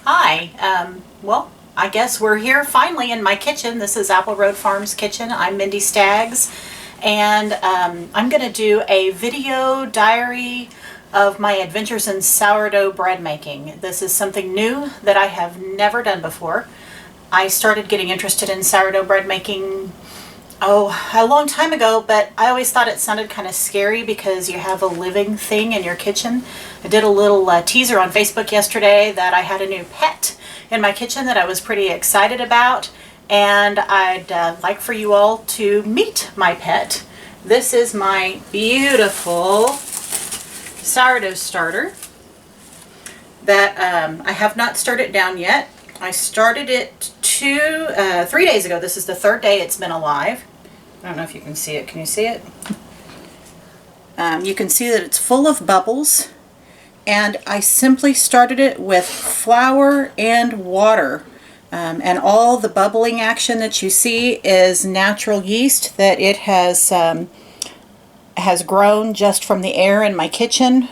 Hi, well, I guess we're here finally in my kitchen. This is Apple Road Farms Kitchen. I'm Mindy Staggs, and I'm going to do a video diary of my adventures in sourdough bread making. This is something new that I have never done before. I started getting interested in sourdough bread making a long time ago, but I always thought it sounded kind of scary because you have a living thing in your kitchen. I did a little teaser on Facebook yesterday that I had a new pet in my kitchen that I was pretty excited about, and I'd like for you all to meet my pet. This is my beautiful sourdough starter that I have not stirred it down yet. I started it 3 days ago. This is the third day it's been alive. I don't know if you can see it. Can you see it? You can see that it's full of bubbles, and I simply started it with flour and water. And all the bubbling action that you see is natural yeast that it has grown just from the air in my kitchen.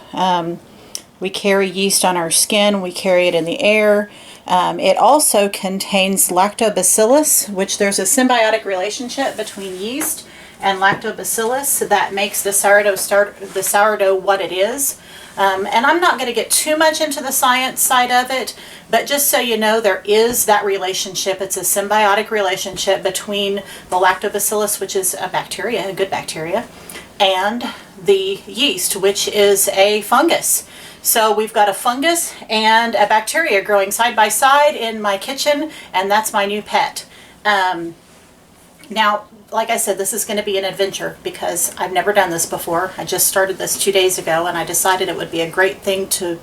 We carry yeast on our skin. We carry it in the air. It also contains lactobacillus, which there's a symbiotic relationship between yeast and lactobacillus that makes the sourdough what it is. And I'm not going to get too much into the science side of it, but just so you know, there is that relationship. It's a symbiotic relationship between the lactobacillus, which is a bacteria, a good bacteria, and the yeast, which is a fungus. So we've got a fungus and a bacteria growing side by side in my kitchen, and that's my new pet. Now, like I said, this is going to be an adventure because I've never done this before. I just started this 2 days ago, and I decided it would be a great thing to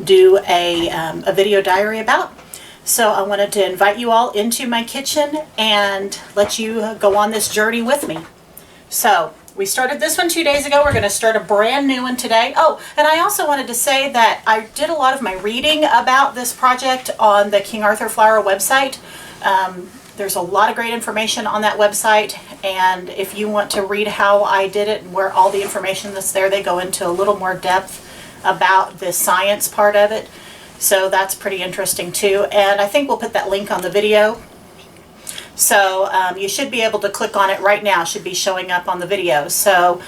do a video diary about. So I wanted to invite you all into my kitchen and let you go on this journey with me. So we started this one 2 days ago. We're going to start a brand new one today. Oh, and I also wanted to say that I did a lot of my reading about this project on the King Arthur Flour website. There's a lot of great information on that website, and if you want to read how I did it and where all the information that's there, they go into a little more depth about the science part of it. So that's pretty interesting too, and I think we'll put that link on the video. So you should be able to click on it right now. It should be showing up on the video. So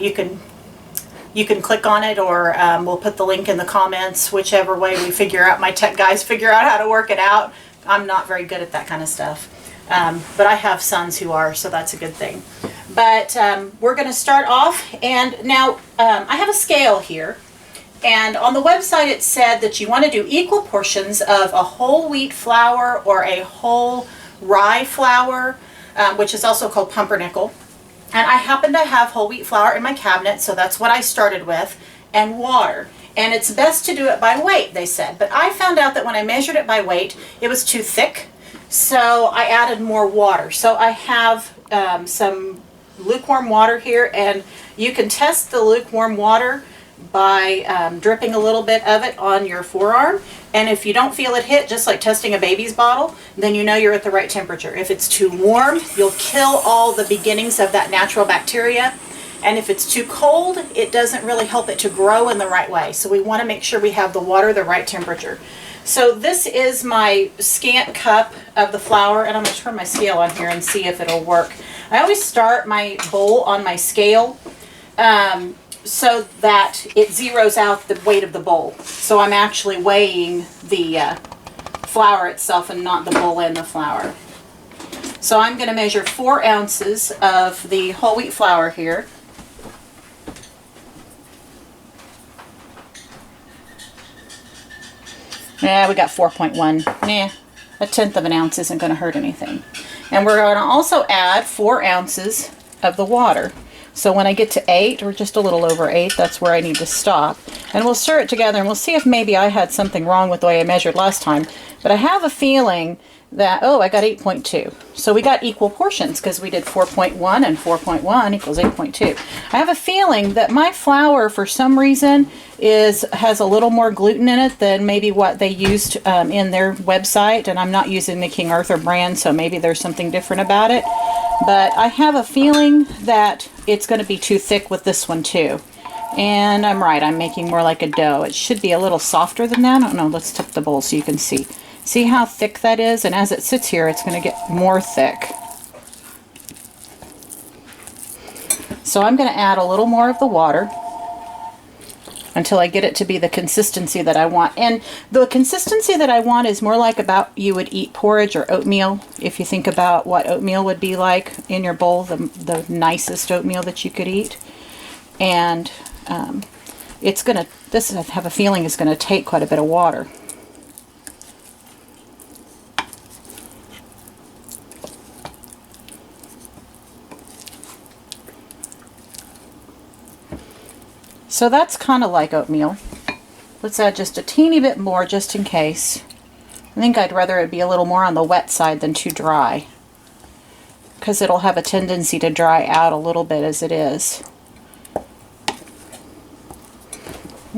you can click on it, or we'll put the link in the comments, whichever way we figure out, my tech guys figure out how to work it out. I'm not very good at that kind of stuff. But I have sons who are, so that's a good thing. But we're going to start off, and now I have a scale here. And on the website it said that you want to do equal portions of a whole wheat flour or a whole rye flour, which is also called pumpernickel. And I happen to have whole wheat flour in my cabinet, so that's what I started with, and water. And it's best to do it by weight, they said. But I found out that when I measured it by weight, it was too thick, so I added more water. So I have some lukewarm water here, and you can test the lukewarm water by dripping a little bit of it on your forearm. And if you don't feel it hit, just like testing a baby's bottle, then you know you're at the right temperature. If it's too warm, you'll kill all the beginnings of that natural bacteria. And if it's too cold, it doesn't really help it to grow in the right way. So we want to make sure we have the water the right temperature. So this is my scant cup of the flour, and I'm going to turn my scale on here and see if it'll work. I always start my bowl on my scale so that it zeroes out the weight of the bowl. So I'm actually weighing the flour itself and not the bowl and the flour. So I'm going to measure 4 ounces of the whole wheat flour here. Yeah, we got 4.1. Nah, a tenth of an ounce isn't going to hurt anything. And we're going to also add 4 ounces of the water. So when I get to 8, or just a little over 8, that's where I need to stop. And we'll stir it together, and we'll see if maybe I had something wrong with the way I measured last time. But I have a feeling that, oh, I got 8.2. So we got equal portions because we did 4.1 and 4.1 equals 8.2. I have a feeling that my flour, for some reason, has a little more gluten in it than maybe what they used in their website. And I'm not using the King Arthur brand, so maybe there's something different about it. But I have a feeling that it's going to be too thick with this one too. And I'm right, I'm making more like a dough. It should be a little softer than that. I don't know, let's tip the bowl so you can see. See how thick that is? And as it sits here, it's going to get more thick. So I'm going to add a little more of the water until I get it to be the consistency that I want. And the consistency that I want is more like about you would eat porridge or oatmeal. If you think about what oatmeal would be like in your bowl, the nicest oatmeal that you could eat. And it's going to, this I have a feeling is going to take quite a bit of water. So that's kind of like oatmeal. Let's add just a teeny bit more just in case. I think I'd rather it be a little more on the wet side than too dry, because it'll have a tendency to dry out a little bit as it is.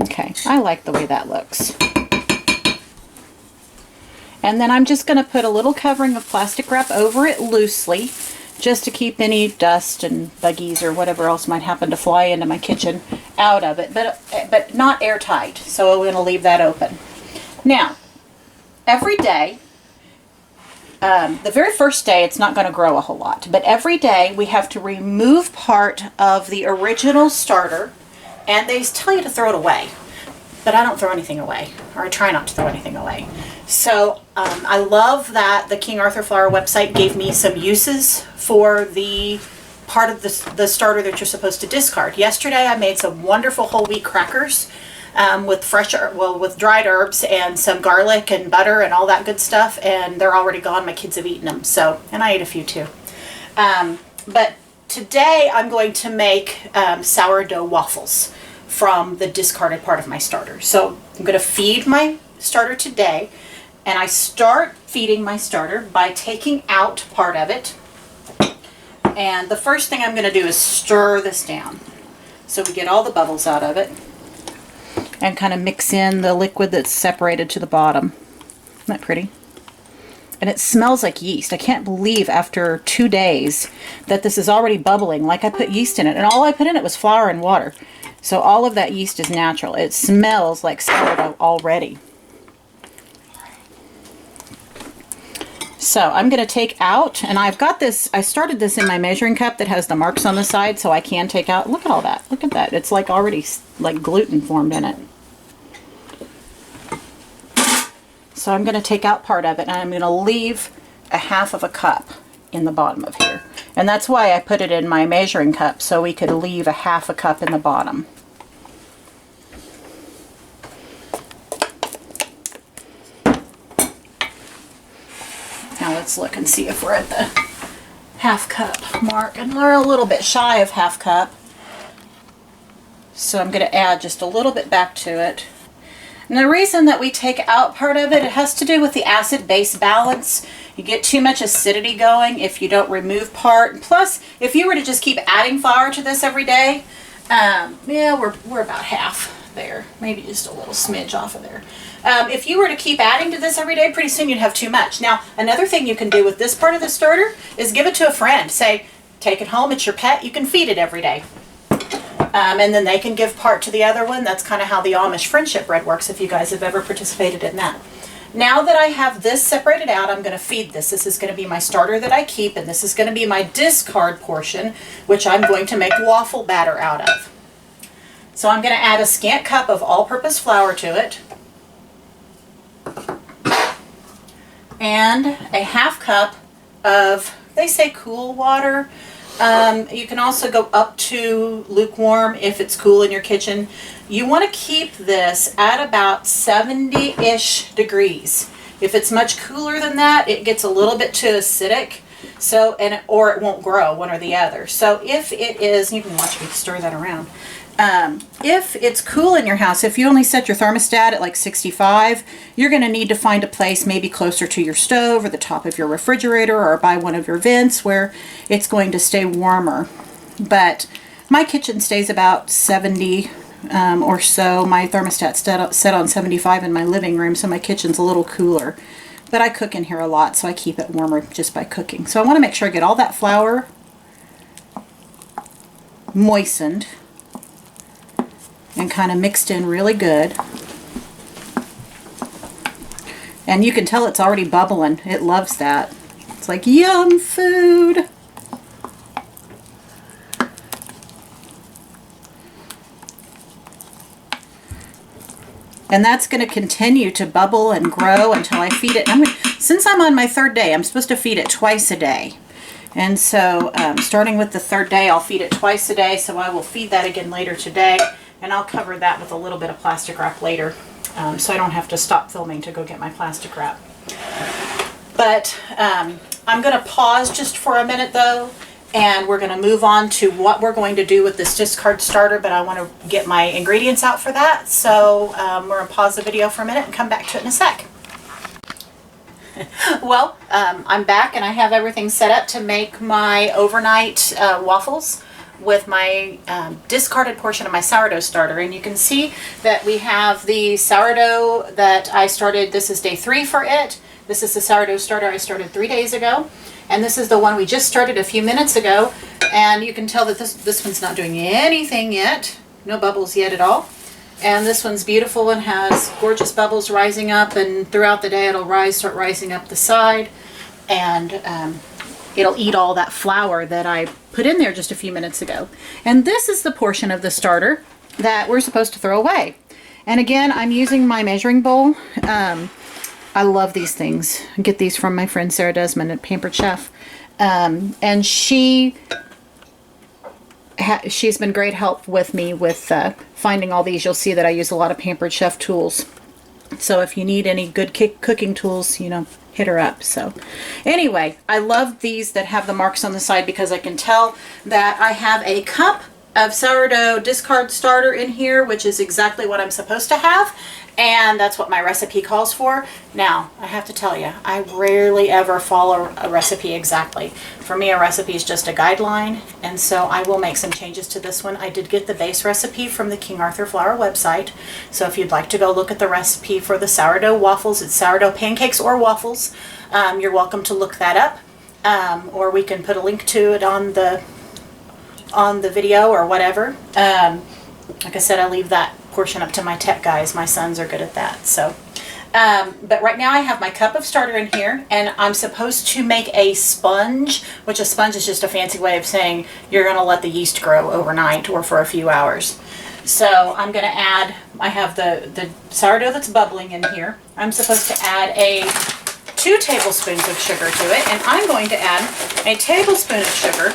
Okay, I like the way that looks. And then I'm just going to put a little covering of plastic wrap over it loosely, just to keep any dust and buggies or whatever else might happen to fly into my kitchen out of it, but not airtight. So we're going to leave that open. Now, every day, the very first day it's not going to grow a whole lot, but every day we have to remove part of the original starter, and they tell you to throw it away, but I don't throw anything away, or I try not to throw anything away. So I love that the King Arthur Flour website gave me some uses for the part of the starter that you're supposed to discard. Yesterday I made some wonderful whole wheat crackers with dried herbs and some garlic and butter and all that good stuff, and they're already gone. My kids have eaten them, so, and I ate a few too. But today I'm going to make sourdough waffles from the discarded part of my starter. So I'm going to feed my starter today, and I start feeding my starter by taking out part of it. And the first thing I'm going to do is stir this down so we get all the bubbles out of it and kind of mix in the liquid that's separated to the bottom. Isn't that pretty? And it smells like yeast. I can't believe after 2 days that this is already bubbling, like I put yeast in it, and all I put in it was flour and water. So all of that yeast is natural. It smells like sourdough already. So I'm going to take out, and I've got this, I started this in my measuring cup that has the marks on the side, so I can take out, look at all that, look at that. It's like already like gluten formed in it. So I'm going to take out part of it, and I'm going to leave a half of a cup in the bottom of here. And that's why I put it in my measuring cup, so we could leave a half a cup in the bottom. Now let's look and see if we're at the half cup mark, and we're a little bit shy of half cup. So I'm going to add just a little bit back to it. And the reason that we take out part of it, it has to do with the acid-base balance. You get too much acidity going if you don't remove part. Plus, if you were to just keep adding flour to this every day, yeah, we're about half there. Maybe just a little smidge off of there. If you were to keep adding to this every day, pretty soon you'd have too much. Now, another thing you can do with this part of the starter is give it to a friend. Say, take it home, it's your pet, you can feed it every day. And then they can give part to the other one. That's kind of how the Amish friendship bread works, if you guys have ever participated in that. Now that I have this separated out, I'm going to feed this. This is going to be my starter that I keep, and this is going to be my discard portion, which I'm going to make waffle batter out of. So I'm going to add a scant cup of all-purpose flour to it, and a half cup of, they say cool water. You can also go up to lukewarm if it's cool in your kitchen. You want to keep this at about 70-ish degrees. If it's much cooler than that, it gets a little bit too acidic, so or it won't grow, one or the other. So if it is, you can watch me stir that around. If it's cool in your house, if you only set your thermostat at like 65, you're going to need to find a place maybe closer to your stove or the top of your refrigerator or by one of your vents where it's going to stay warmer. But my kitchen stays about 70 or so. My thermostat's set on 75 in my living room, so my kitchen's a little cooler. But I cook in here a lot, so I keep it warmer just by cooking. So I want to make sure I get all that flour moistened. and kind of mixed in really good. And you can tell it's already bubbling. It loves that. It's like yum food. And that's going to continue to bubble and grow until I feed it. Since I'm on my third day, I'm supposed to feed it twice a day. And so starting with the third day, I'll feed it twice a day. So I will feed that again later today. And I'll cover that with a little bit of plastic wrap later. So I don't have to stop filming to go get my plastic wrap. But I'm going to pause just for a minute though. And we're going to move on to what we're going to do with this discard starter, but I want to get my ingredients out for that. So we're going to pause the video for a minute and come back to it in a sec. Well, I'm back and I have everything set up to make my overnight waffles with my discarded portion of my sourdough starter. And you can see that we have the sourdough that I started. This is day 3 for it. This is the sourdough starter I started 3 days ago. And this is the one we just started a few minutes ago. And you can tell that this one's not doing anything yet. No bubbles yet at all. And this one's beautiful and has gorgeous bubbles rising up. And throughout the day it'll start rising up the side. And it'll eat all that flour that I put in there just a few minutes ago. And this is the portion of the starter that we're supposed to throw away. And again, I'm using my measuring bowl. I love these things. I get these from my friend Sara Desmond at Pampered Chef. And she's been great help with me with finding all these. You'll see that I use a lot of Pampered Chef tools. So if you need any good cooking tools, you know, hit her up. So anyway, I love these that have the marks on the side because I can tell that I have a cup of sourdough discard starter in here, which is exactly what I'm supposed to have. And that's what my recipe calls for. Now, I have to tell you, I rarely ever follow a recipe exactly. For me, a recipe is just a guideline, and so I will make some changes to this one. I did get the base recipe from the King Arthur Flour website, so if you'd like to go look at the recipe for the sourdough waffles, it's sourdough pancakes or waffles, you're welcome to look that up, or we can put a link to it on the video or whatever. Like I said, I leave that portion up to my tech guys. My sons are good at that. So, but right now I have my cup of starter in here, and I'm supposed to make a sponge, which a sponge is just a fancy way of saying you're going to let the yeast grow overnight or for a few hours. So I'm going to add, I have the sourdough that's bubbling in here. I'm supposed to add 2 tablespoons of sugar to it, and I'm going to add a tablespoon of sugar,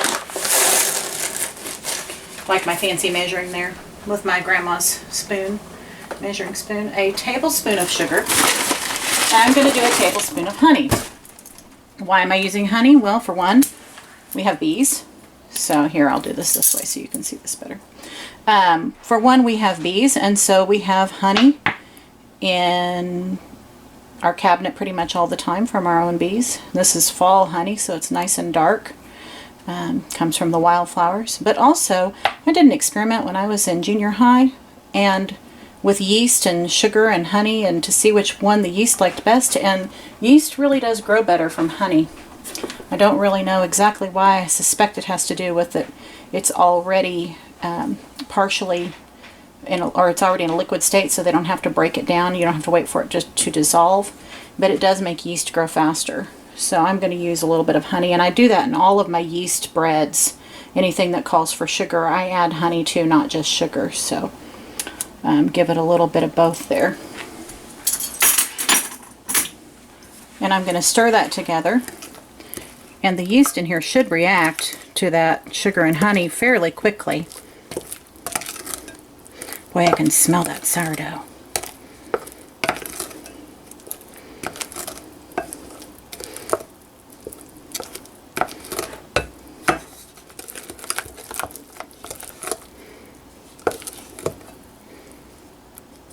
like my fancy measuring there with my grandma's spoon, measuring spoon, a tablespoon of sugar. I'm going to do a tablespoon of honey. Why am I using honey? Well, for one, we have bees. So here, I'll do this way so you can see this better. For one, we have bees, and so we have honey in our cabinet pretty much all the time from our own bees. This is fall honey, so it's nice and dark. Comes from the wildflowers. But also, I did an experiment when I was in junior high, and with yeast and sugar and honey, and to see which one the yeast liked best, and yeast really does grow better from honey. I don't really know exactly why. I suspect it has to do with it. It's already partially or it's already in a liquid state, so they don't have to break it down. You don't have to wait for it just to dissolve, but it does make yeast grow faster. So I'm going to use a little bit of honey, and I do that in all of my yeast breads. Anything that calls for sugar, I add honey to, not just sugar. So give it a little bit of both there. And I'm going to stir that together. And the yeast in here should react to that sugar and honey fairly quickly. Boy, I can smell that sourdough.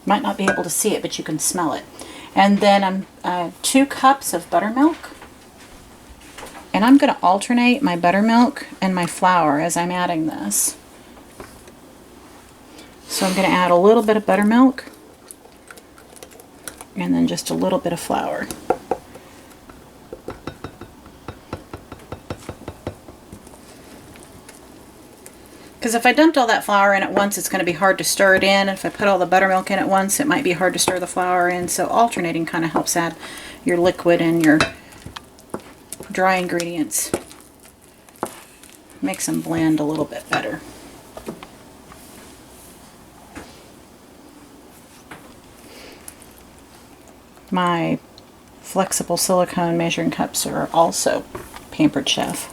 Might not be able to see it, but you can smell it. And then 2 cups of buttermilk. And I'm going to alternate my buttermilk and my flour as I'm adding this. So I'm going to add a little bit of buttermilk and then just a little bit of flour. Because if I dumped all that flour in at once, it's going to be hard to stir it in. If I put all the buttermilk in at once, it might be hard to stir the flour in. So alternating kind of helps add your liquid and your dry ingredients. Makes them blend a little bit better. My flexible silicone measuring cups are also Pampered Chef.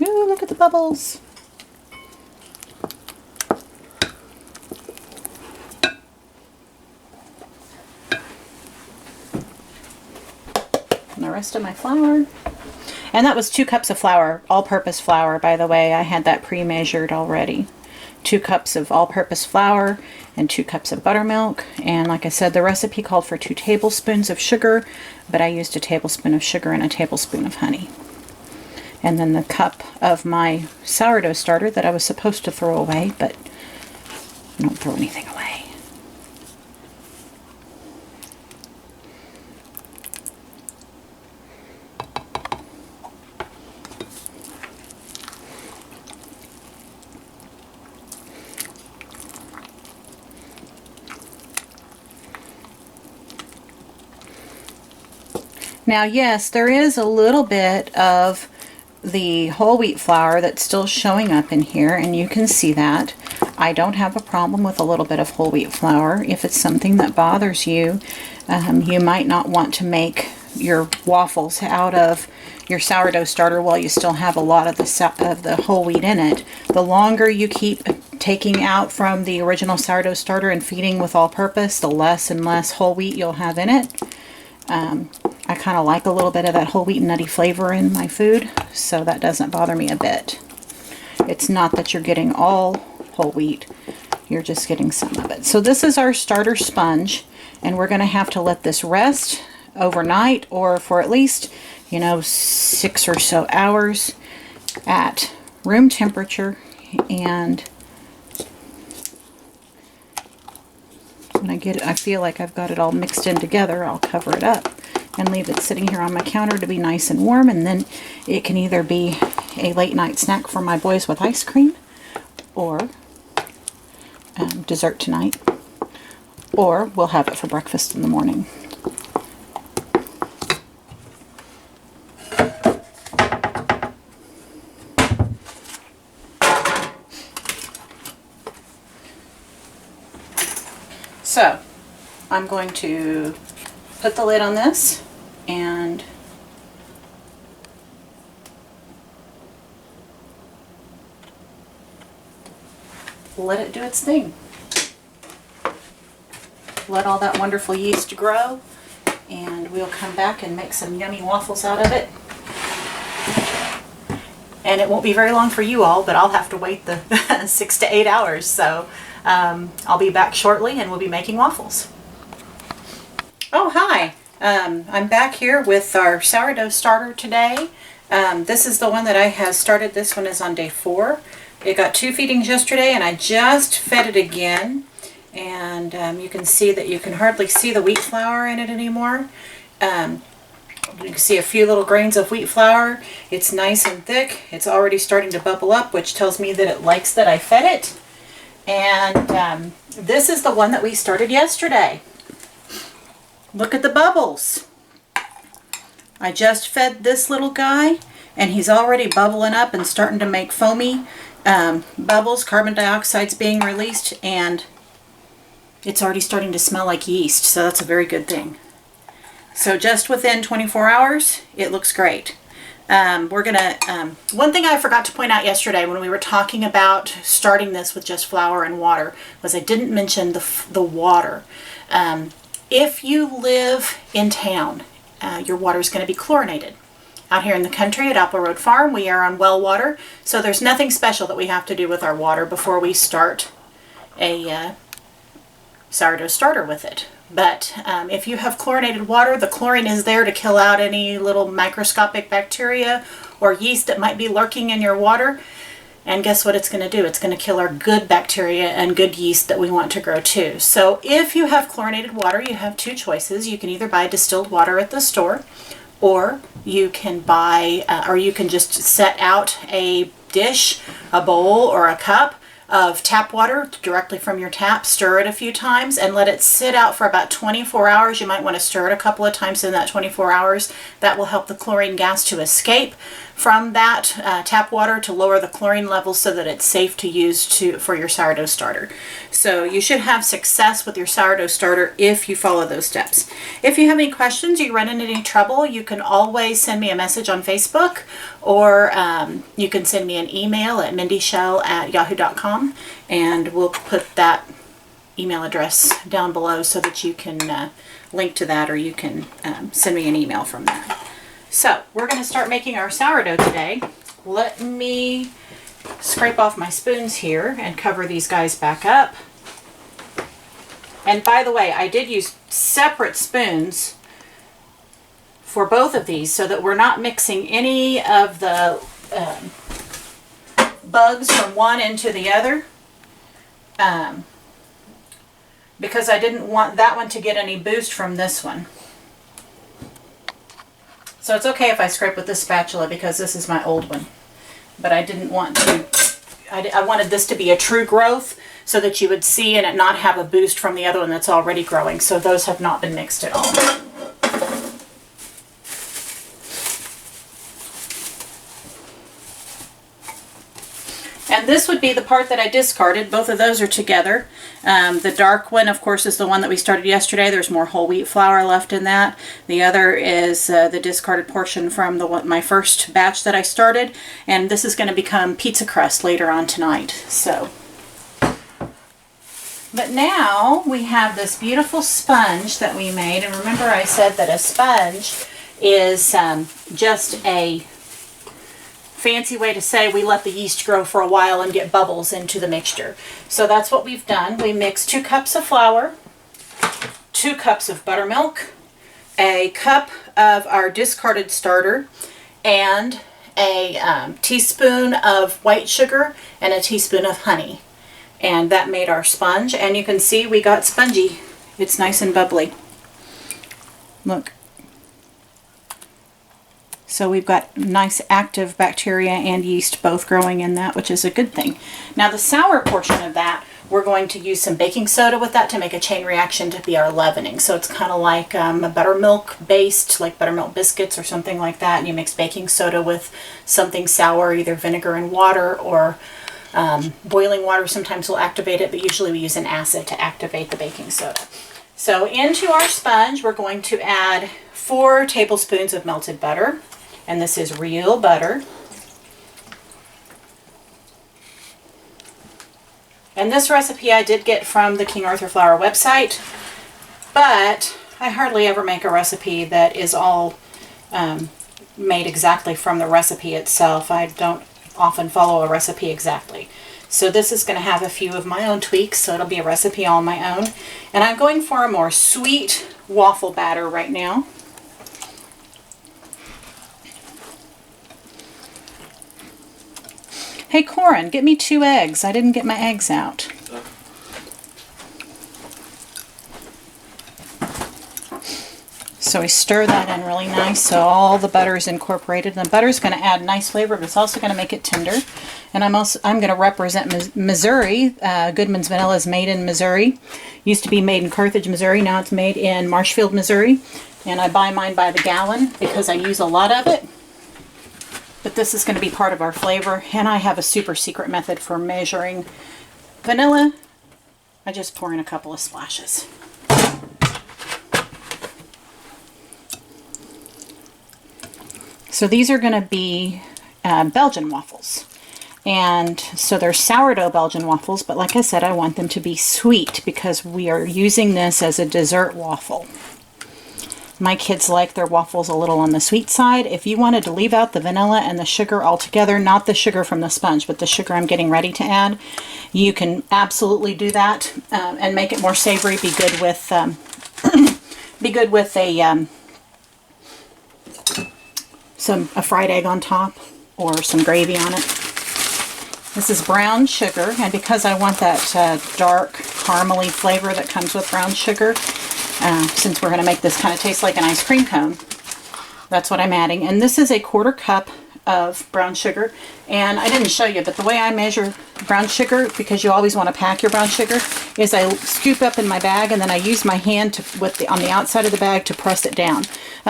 Ooh, look at the bubbles. And the rest of my flour. And that was 2 cups of flour, all-purpose flour, by the way. I had that pre-measured already. 2 cups of all-purpose flour and 2 cups of buttermilk. And like I said, the recipe called for 2 tablespoons of sugar, but I used a tablespoon of sugar and a tablespoon of honey. And then the cup of my sourdough starter that I was supposed to throw away, but I don't throw anything away. Now, yes, there is a little bit of the whole wheat flour that's still showing up in here, and you can see that. I don't have a problem with a little bit of whole wheat flour. If it's something that bothers you, you might not want to make your waffles out of your sourdough starter while you still have a lot of the whole wheat in it. The longer you keep taking out from the original sourdough starter and feeding with all-purpose, the less and less whole wheat you'll have in it. I kind of like a little bit of that whole wheat nutty flavor in my food, so that doesn't bother me a bit. It's not that you're getting all whole wheat, you're just getting some of it. So this is our starter sponge, and we're going to have to let this rest overnight or for at least, 6 or so hours at room temperature. And when I feel like I've got it all mixed in together, I'll cover it up and leave it sitting here on my counter to be nice and warm, and then it can either be a late night snack for my boys with ice cream, or dessert tonight, or we'll have it for breakfast in the morning. So I'm going to put the lid on this and let it do its thing. Let all that wonderful yeast grow, and we'll come back and make some yummy waffles out of it. And it won't be very long for you all, but I'll have to wait the 6 to 8 hours. So I'll be back shortly and we'll be making waffles. Oh, hi. I'm back here with our sourdough starter today. This is the one that I have started. This one is on day 4. It got 2 feedings yesterday, and I just fed it again. And you can see that you can hardly see the wheat flour in it anymore. You can see a few little grains of wheat flour. It's nice and thick. It's already starting to bubble up, which tells me that it likes that I fed it. And this is the one that we started yesterday. Look at the bubbles. I just fed this little guy, and he's already bubbling up and starting to make foamy bubbles. Carbon dioxide's being released, and it's already starting to smell like yeast, so that's a very good thing. So just within 24 hours, it looks great. We're gonna, one thing I forgot to point out yesterday when we were talking about starting this with just flour and water was I didn't mention the water. If you live in town, your water is going to be chlorinated. Out here in the country at Apple Road Farm, we are on well water, so there's nothing special that we have to do with our water before we start a sourdough starter with it. But if you have chlorinated water, the chlorine is there to kill out any little microscopic bacteria or yeast that might be lurking in your water. And guess what it's going to do? It's going to kill our good bacteria and good yeast that we want to grow too. So if you have chlorinated water, you have two choices. You can either buy distilled water at the store, or you can buy, or you can just set out a dish, a bowl, or a cup of tap water directly from your tap, stir it a few times, and let it sit out for about 24 hours. You might want to stir it a couple of times in that 24 hours. That will help the chlorine gas to escape from that tap water to lower the chlorine levels so that it's safe to use for your sourdough starter. So you should have success with your sourdough starter if you follow those steps. If you have any questions, you run into any trouble, you can always send me a message on Facebook, or you can send me an email at mindyshell@yahoo.com, and we'll put that email address down below so that you can link to that, or you can send me an email from that. So we're going to start making our sourdough today. Let me scrape off my spoons here and cover these guys back up. And by the way, I did use separate spoons for both of these so that we're not mixing any of the bugs from one into the other, because I didn't want that one to get any boost from this one. So it's okay if I scrape with this spatula because this is my old one. But I didn't want to, I wanted this to be a true growth so that you would see and it not have a boost from the other one that's already growing. So those have not been mixed at all. And this would be the part that I discarded. Both of those are together. The dark one, of course, is the one that we started yesterday. There's more whole wheat flour left in that. The other is the discarded portion from my first batch that I started. And this is going to become pizza crust later on tonight. So, but now we have this beautiful sponge that we made. And remember I said that a sponge is just a fancy way to say we let the yeast grow for a while and get bubbles into the mixture. So that's what we've done. We mixed 2 cups of flour, 2 cups of buttermilk, a cup of our discarded starter, and a teaspoon of white sugar and a teaspoon of honey. And that made our sponge. And you can see we got spongy. It's nice and bubbly. Look. So we've got nice active bacteria and yeast both growing in that, which is a good thing. Now the sour portion of that, we're going to use some baking soda with that to make a chain reaction to be our leavening. So it's kind of like a buttermilk based, like buttermilk biscuits or something like that. And you mix baking soda with something sour, either vinegar and water, or boiling water sometimes will activate it, but usually we use an acid to activate the baking soda. So into our sponge, we're going to add 4 tablespoons of melted butter. And this is real butter. And this recipe I did get from the King Arthur Flour website, but I hardly ever make a recipe that is all made exactly from the recipe itself. I don't often follow a recipe exactly. So this is going to have a few of my own tweaks, so it'll be a recipe all my own. And I'm going for a more sweet waffle batter right now. Hey Corin, get me 2 eggs. I didn't get my eggs out. So we stir that in really nice so all the butter is incorporated. And the butter is going to add nice flavor, but it's also going to make it tender. And I'm going to represent Missouri. Goodman's Vanilla is made in Missouri. Used to be made in Carthage, Missouri. Now it's made in Marshfield, Missouri. And I buy mine by the gallon because I use a lot of it. But this is going to be part of our flavor. And I have a super secret method for measuring vanilla. I just pour in a couple of splashes. So these are going to be Belgian waffles. And so they're sourdough Belgian waffles, but like I said, I want them to be sweet because we are using this as a dessert waffle. My kids like their waffles a little on the sweet side. If you wanted to leave out the vanilla and the sugar altogether, not the sugar from the sponge, but the sugar I'm getting ready to add, you can absolutely do that and make it more savory. Be good with a fried egg on top or some gravy on it. This is brown sugar, and because I want that dark caramely flavor that comes with brown sugar, since we're going to make this kind of taste like an ice cream cone, that's what I'm adding. And this is a 1/4 cup of brown sugar, and I didn't show you, but the way I measure brown sugar, because you always want to pack your brown sugar, is I scoop up in my bag and then I use my hand to, on the outside of the bag to press it down.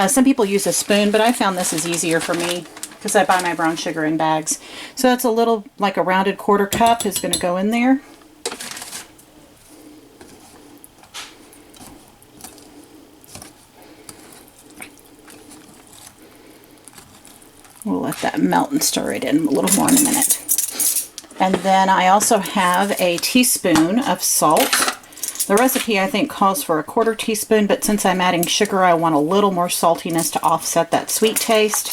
Some people use a spoon, but I found this is easier for me because I buy my brown sugar in bags. So that's a little, like a rounded 1/4 cup is going to go in there. We'll let that melt and stir it in a little more in a minute. And then I also have a teaspoon of salt. The recipe, I think, calls for a 1/4 teaspoon, but since I'm adding sugar, I want a little more saltiness to offset that sweet taste.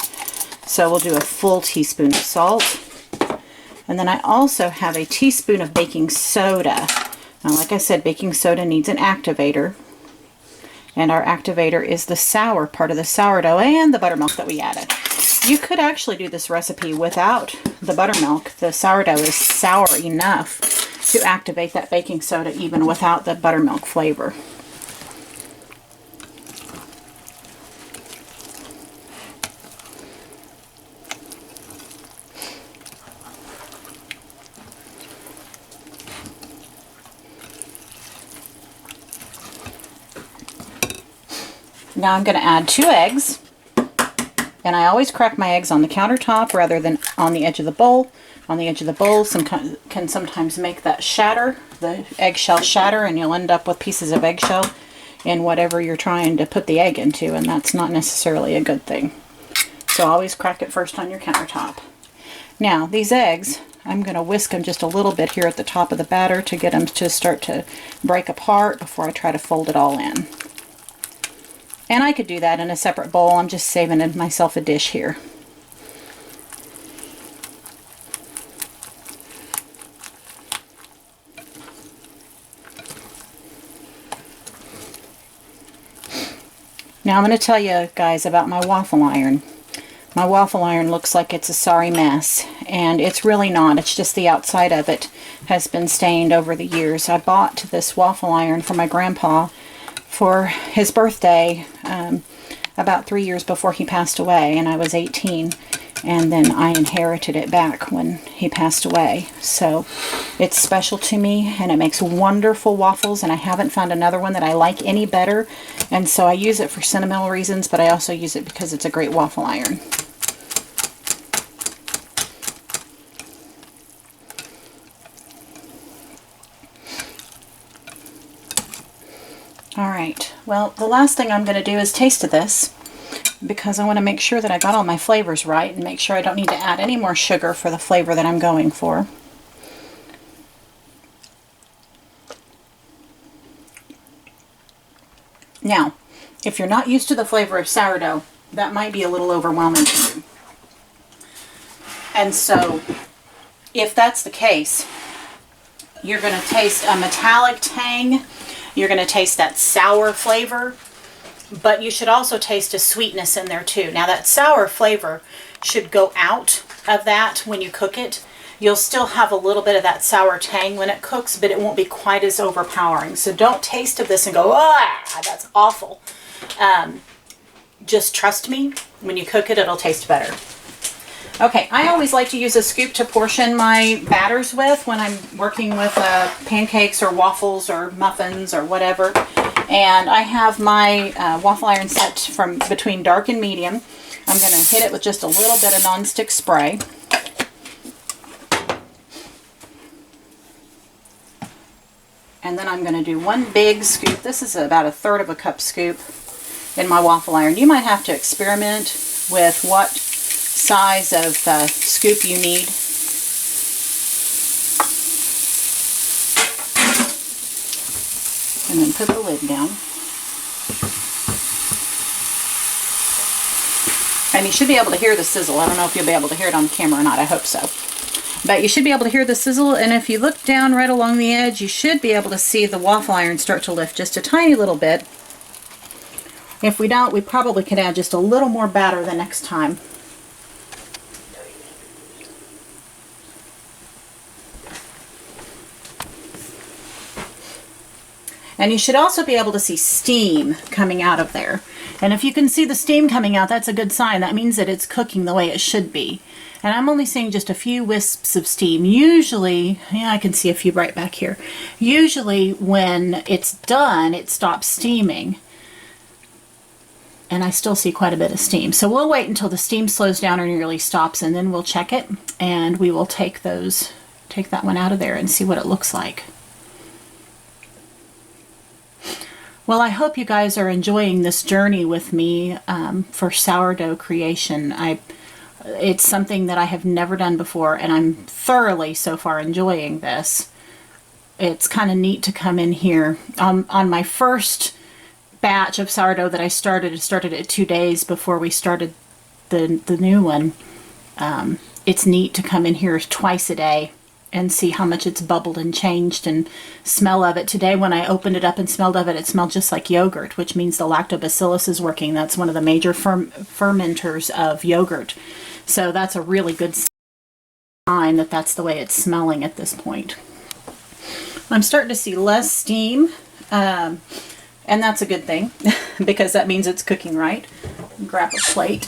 So we'll do a full teaspoon of salt. And then I also have a teaspoon of baking soda. Now, like I said, baking soda needs an activator. And our activator is the sour part of the sourdough and the buttermilk that we added. You could actually do this recipe without the buttermilk. The sourdough is sour enough to activate that baking soda even without the buttermilk flavor. Now I'm going to add 2 eggs, and I always crack my eggs on the countertop rather than on the edge of the bowl. On the edge of the bowl can sometimes make that shatter, the eggshell shatter, and you'll end up with pieces of eggshell in whatever you're trying to put the egg into, and that's not necessarily a good thing. So always crack it first on your countertop. Now these eggs, I'm going to whisk them just a little bit here at the top of the batter to get them to start to break apart before I try to fold it all in. And I could do that in a separate bowl. I'm just saving myself a dish here. Now I'm going to tell you guys about my waffle iron. My waffle iron looks like it's a sorry mess, and it's really not. It's just the outside of it has been stained over the years. I bought this waffle iron for my grandpa for his birthday about 3 years before he passed away, and I was 18, and then I inherited it back when he passed away. So it's special to me, and it makes wonderful waffles, and I haven't found another one that I like any better, and so I use it for sentimental reasons, but I also use it because it's a great waffle iron. Alright, well, the last thing I'm going to do is taste this, because I want to make sure that I got all my flavors right and make sure I don't need to add any more sugar for the flavor that I'm going for. Now, if you're not used to the flavor of sourdough, that might be a little overwhelming for you. And so, if that's the case, you're going to taste a metallic tang. You're going to taste that sour flavor, but you should also taste a sweetness in there too. Now that sour flavor should go out of that when you cook it. You'll still have a little bit of that sour tang when it cooks, but it won't be quite as overpowering. So don't taste of this and go, ah, that's awful. Just trust me, when you cook it, it'll taste better. Okay, I always like to use a scoop to portion my batters with when I'm working with pancakes or waffles or muffins or whatever. And I have my waffle iron set from between dark and medium. I'm going to hit it with just a little bit of nonstick spray. And then I'm going to do one big scoop. This is about 1/3 of a cup scoop in my waffle iron. You might have to experiment with what size of scoop you need. And then put the lid down. And you should be able to hear the sizzle. I don't know if you'll be able to hear it on the camera or not. I hope so. But you should be able to hear the sizzle, and if you look down right along the edge, you should be able to see the waffle iron start to lift just a tiny little bit. If we don't, we probably could add just a little more batter the next time. And you should also be able to see steam coming out of there. And if you can see the steam coming out, that's a good sign. That means that it's cooking the way it should be. And I'm only seeing just a few wisps of steam. Usually, yeah, I can see a few right back here. Usually when it's done, it stops steaming. And I still see quite a bit of steam. So we'll wait until the steam slows down or nearly stops, and then we'll check it, and we will take that one out of there and see what it looks like. Well, I hope you guys are enjoying this journey with me for sourdough creation. It's something that I have never done before, and I'm thoroughly so far enjoying this. It's kind of neat to come in here. On my first batch of sourdough that I started it 2 days before we started the new one. It's neat to come in here twice a day and see how much it's bubbled and changed, and smell of it. Today when I opened it up and smelled of it, it smelled just like yogurt, which means the lactobacillus is working. That's one of the major fermenters of yogurt. So that's a really good sign that that's the way it's smelling at this point. I'm starting to see less steam. And that's a good thing, because that means it's cooking right. Grab a plate.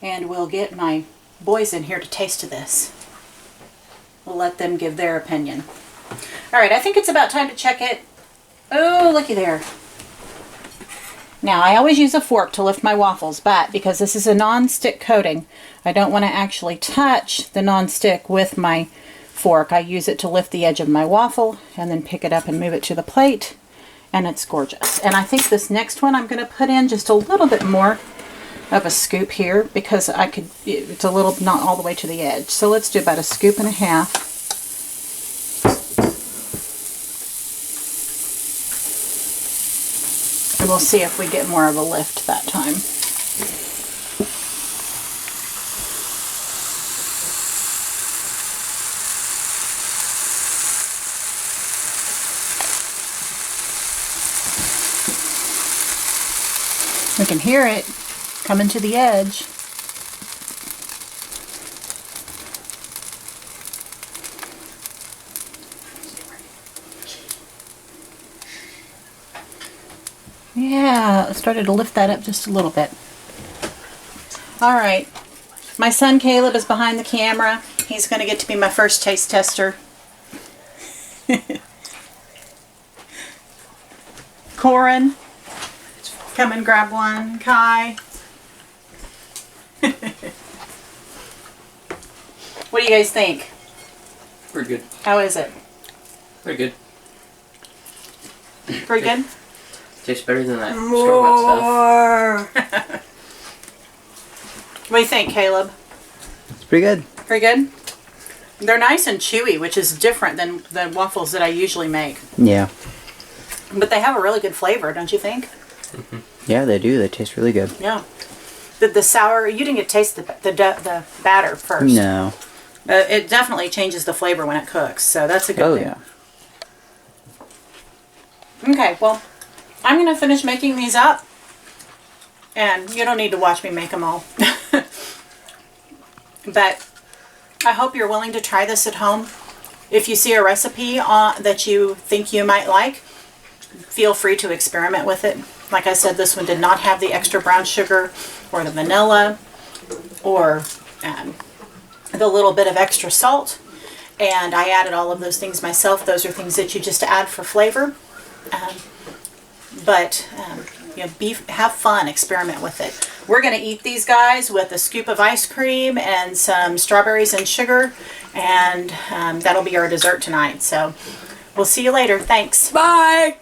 And we'll get my boys in here to taste of this. We'll let them give their opinion. All right, I think it's about time to check it. Oh, looky there. Now, I always use a fork to lift my waffles, but because this is a non-stick coating, I don't want to actually touch the non-stick with my fork. I use it to lift the edge of my waffle and then pick it up and move it to the plate, and it's gorgeous. And I think this next one I'm going to put in just a little bit more of a scoop here, because it's a little, not all the way to the edge. So let's do about a scoop and a half. And we'll see if we get more of a lift that time. We can hear it coming to the edge. Yeah, I started to lift that up just a little bit. All right, my son Caleb is behind the camera. He's going to get to be my first taste tester. Corin, come and grab one. Kai. What do you guys think? Pretty good. How is it? Pretty good. Pretty good? Tastes better than that store-bought stuff. What do you think, Caleb? It's pretty good. Pretty good? They're nice and chewy, which is different than the waffles that I usually make. Yeah. But they have a really good flavor, don't you think? Mm-hmm. Yeah, they do. They taste really good. Yeah. The sour, you didn't get to taste the batter first. No. It definitely changes the flavor when it cooks, so that's a good thing. Yeah. Okay, well, I'm going to finish making these up, and you don't need to watch me make them all. But I hope you're willing to try this at home. If you see a recipe that you think you might like, feel free to experiment with it. Like I said, this one did not have the extra brown sugar or the vanilla or the little bit of extra salt. And I added all of those things myself. Those are things that you just add for flavor. You know, have fun, experiment with it. We're going to eat these guys with a scoop of ice cream and some strawberries and sugar, and that'll be our dessert tonight. So we'll see you later. Thanks. Bye!